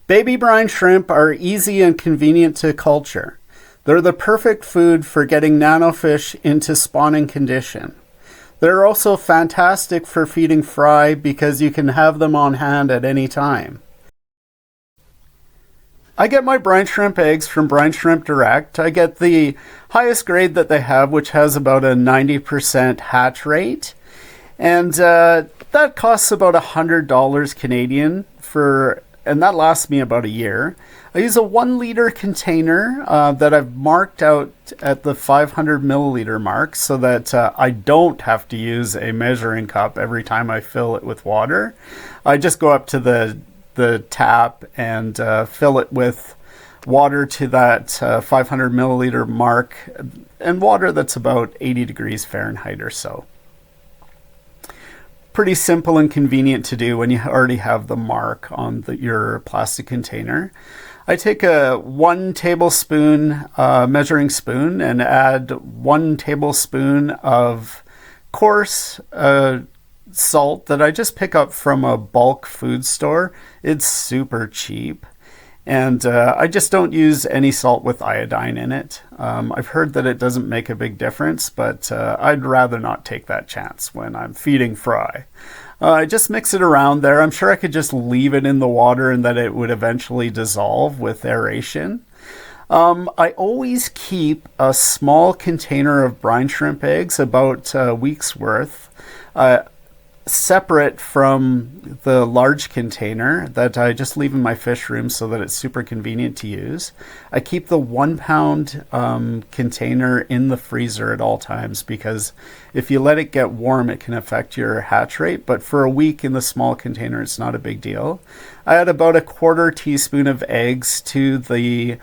Baby brine shrimp are easy and convenient to culture. They're the perfect food for getting nanofish into spawning condition. They're also fantastic for feeding fry because you can have them on hand at any time. I get my brine shrimp eggs from Brine Shrimp Direct. I get the highest grade that they have, which has about a 90% hatch rate. And that costs about $100 Canadian and that lasts me about a year. I use a 1 liter container that I've marked out at the 500 milliliter mark so that I don't have to use a measuring cup every time I fill it with water. I just go up to the tap and fill it with water to that 500 milliliter mark, and water that's about 80 degrees Fahrenheit or so. Pretty simple and convenient to do when you already have the mark on your plastic container. I take a 1 tablespoon measuring spoon and add 1 tablespoon of coarse salt that I just pick up from a bulk food store. It's super cheap. And I just don't use any salt with iodine in it. I've heard that it doesn't make a big difference, but I'd rather not take that chance when I'm feeding fry. I just mix it around there. I'm sure I could just leave it in the water and that it would eventually dissolve with aeration. I always keep a small container of brine shrimp eggs, about a week's worth, separate from the large container that I just leave in my fish room so that it's super convenient to use. I keep the 1 pound container in the freezer at all times because if you let it get warm, it can affect your hatch rate. But for a week in the small container, it's not a big deal. I add about a 1/4 teaspoon of eggs to the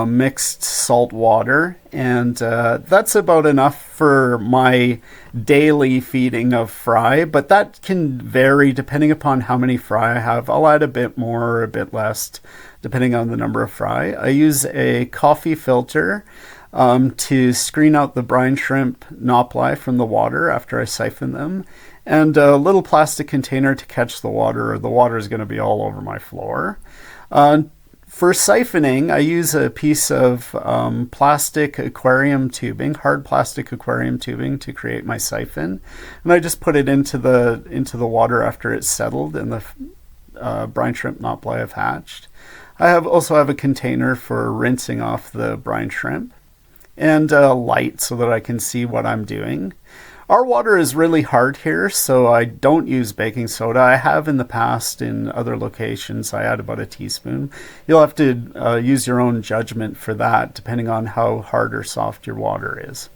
mixed salt water, and that's about enough for my daily feeding of fry, but that can vary depending upon how many fry I have. I'll add a bit more or a bit less depending on the number of fry. I use a coffee filter to screen out the brine shrimp nopli from the water after I siphon them, and a little plastic container to catch the water, or the water is going to be all over my floor. For siphoning, I use a piece of plastic aquarium tubing, hard plastic aquarium tubing, to create my siphon, and I just put it into the water after it's settled and the brine shrimp nopli have hatched. I also have a container for rinsing off the brine shrimp, and a light so that I can see what I'm doing. Our water is really hard here, so I don't use baking soda. I have in the past in other locations. I add about a teaspoon. You'll have to use your own judgment for that, depending on how hard or soft your water is.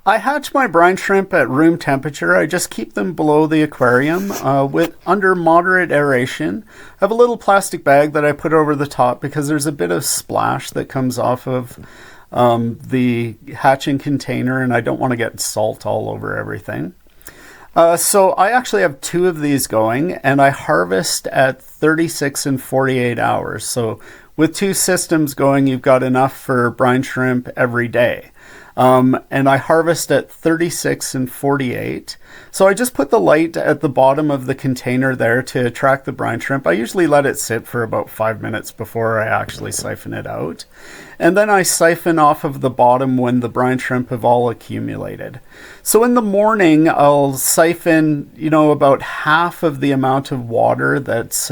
I hatch my brine shrimp at room temperature. I just keep them below the aquarium under moderate aeration. I have a little plastic bag that I put over the top because there's a bit of splash that comes off of the hatching container, and I don't want to get salt all over everything. So I actually have 2 of these going, and I harvest at 36 and 48 hours. So with 2 systems going, you've got enough for brine shrimp every day. And I harvest at 36 and 48. So I just put the light at the bottom of the container there to attract the brine shrimp. I usually let it sit for about 5 minutes before I actually siphon it out. And then I siphon off of the bottom when the brine shrimp have all accumulated. So in the morning, I'll siphon, about half of the amount of water that's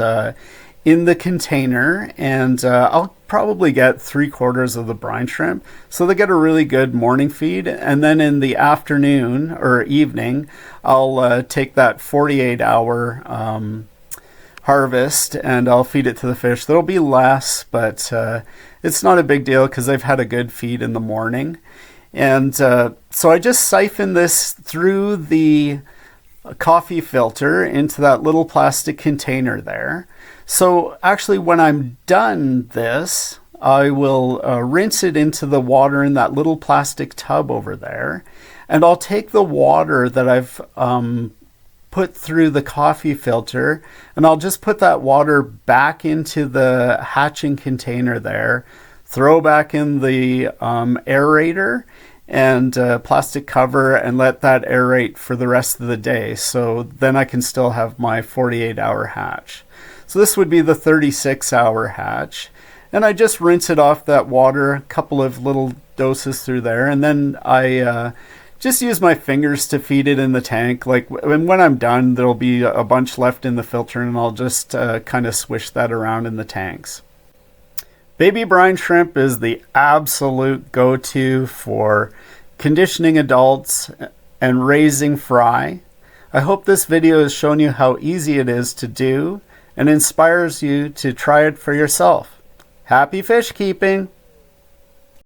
in the container, and I'll probably get 3/4 of the brine shrimp, so they get a really good morning feed. And then in the afternoon or evening, I'll take that 48-hour harvest and I'll feed it to the fish. There'll be less, but it's not a big deal because they've had a good feed in the morning. And so I just siphon this through the coffee filter into that little plastic container there. So actually, when I'm done this, I will rinse it into the water in that little plastic tub over there. And I'll take the water that I've put through the coffee filter, and I'll just put that water back into the hatching container there, throw back in the aerator and plastic cover, and let that aerate for the rest of the day. So then I can still have my 48-hour hatch. So this would be the 36-hour hatch. And I just rinse it off that water, a couple of little doses through there, and then I just use my fingers to feed it in the tank. Like when I'm done, there'll be a bunch left in the filter, and I'll just kind of swish that around in the tanks. Baby brine shrimp is the absolute go-to for conditioning adults and raising fry. I hope this video has shown you how easy it is to do and inspires you to try it for yourself. Happy fish keeping!